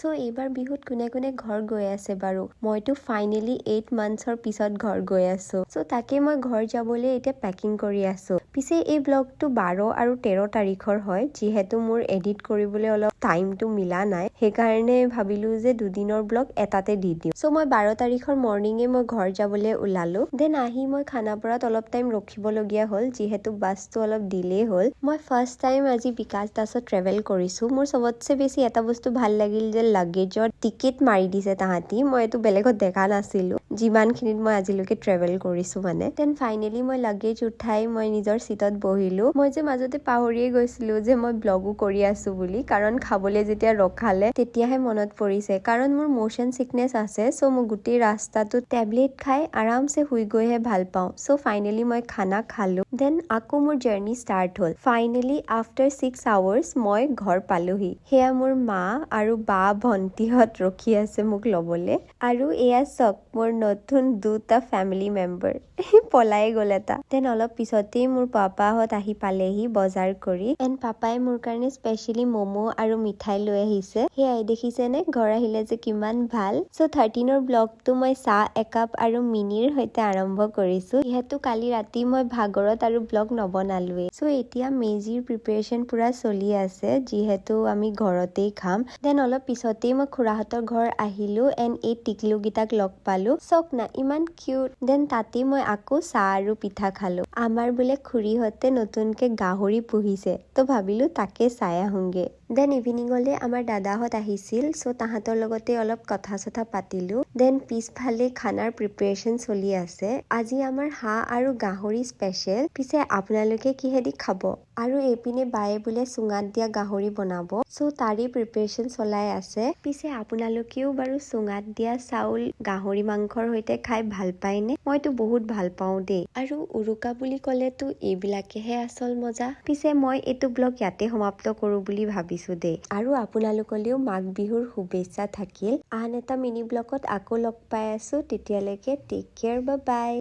so এইবাৰ বিহুত কোনে কোনে ঘৰ গৈ আছে বাৰু মইতো ফাইনেলি 8 মান্থছৰ পিছত ঘৰ গৈ আছো সো তাকে মই ঘৰ যাবলৈ এতিয়া পেকিং কৰি আছো পিছে এই ব্লগটো 12 আৰু 13 তাৰিখৰ হয় যিহেতু মোৰ এডিট কৰিবলৈ অলপ টাইমটো মিলা নাই সেইকাৰণে ভাবিলো যে দুদিনৰ ব্লগ এটাতে দি দিওঁ সো মই 12 তাৰিখৰ মৰ্নিঙে মই ঘৰ যাবলৈ ওলালো দেন আহি মই খানাপাৰাত অলপ টাইম ৰখিবলগীয়া হ'ল যিহেতু বাছটো অলপ ডিলে হ'ল মই ফাৰ্ষ্ট টাইম আজি বিকাশ দাসত ট্ৰেভেল কৰিছো মোৰ সবতছে বেছি এটা বস্তু ভাল লাগিল যে লাগেজৰ টিকেট মাৰি দিছে তাহাঁতি মই এইটো বেলেগত দেখা নাছিলো যিমানখিনিত মই আজিলৈকে ট্ৰেভেল কৰিছো মানে দেন ফাইনেলি মই লাগেজ উঠাই মই নিজৰ সিটত বহিলো মই যে মাজতে পাহৰিয়ে গৈছিলো যে মই ব্লগো কৰি আছো বুলি কাৰণ খাবলৈ যেতিয়া ৰখালে তেতিয়াহে মনত পৰিছে কাৰণ মোৰ মোশন সিকনেছ আছে সো মই গোটেই ৰাস্তাটো টেবলেট খাই আৰামছে শুই গৈহে ভাল পাওঁ সো ফাইনেলি মই খানা খালো দেন আকৌ মোৰ জাৰ্নি ষ্টাৰ্ট হ'ল ফাইনেলি আফটাৰ 6 আৱাৰ্ছ মই ঘৰ পালোহি সেয়া মোৰ মা আৰু বা ভন্টিহঁত ৰখি আছে মোক ল'বলৈ আৰু এয়া চক মোৰ নতুন দুটা ফেমিলি মেম্বাৰ পলাই গ'ল এটা দেন অলপ পিছতেই মোৰ পাপাহঁত আহি পালেহি বজাৰ কৰি এণ্ড পাপাই মোৰ কাৰণে স্পেচিয়েলি ম'ম' আৰু মিঠাই লৈ আহিছে সেয়াই দেখিছেনে ঘৰ আহিলে যে কিমান ভাল চ' 13ৰ ব্লগটো মই চাহ একাপ আৰু মিনিৰ সৈতে আৰম্ভ কৰিছো যিহেতু কালি ৰাতি মই ভাগৰত আৰু ব্লগ নবনালোৱে চ' এতিয়া মেজিৰ প্ৰিপাৰেচন পুৰা চলি আছে যিহেতু আমি ঘৰতেই খাম দেন অলপ পিছতেই মই খুৰাহঁতৰ ঘৰ আহিলো এণ্ড এই টিকলুকেইটাক লগ পালো চক না ইমান কিউট দেন তাতেই মই আকৌ চাহ আৰু পিঠা খালো আমাৰ বোলে খুৰীহঁতে নতুনকে গাহৰি পুহিছে তো ভাবিলো তাকে চাই আহোঁগে দেন ইভিনিঙলে আমাৰ দাদাহঁত আহিছিল চ' তাহাঁতৰ লগতে অলপ কথা চথা পাতিলো দেন পিছফালে খানাৰ প্ৰিপাৰেচন চলি আছে আজি আমাৰ হাঁহ আৰু গাহৰি স্পেচিয়েল পিছে আপোনালোকে কিহেদি খাব আৰু এইপিনে বায়ে বোলে চুঙাত দিয়া গাহৰি বনাব চ' তাৰে প্ৰিপাৰেচন চলাই আছে পিছে আপোনালোকেও বাৰু চুঙাত দিয়া চাউল গাহৰি মাংসৰ সৈতে খাই ভাল পায়নে মইতো বহুত ভাল পাওঁ দেই আৰু উৰুকা বুলি ক'লেতো এইবিলাকেহে আচল মজা পিছে মই এইটো ব্লগ ইয়াতে সমাপ্ত কৰো বুলি ভাবিছো দেই আৰু আপোনালোকলৈও মাঘ বিহুৰ শুভেচ্ছা থাকিল আন এটা মিনি ব্লগত আকৌ লগ পাই আছো তেতিয়ালৈকে টেক কেয়াৰ বাই বাই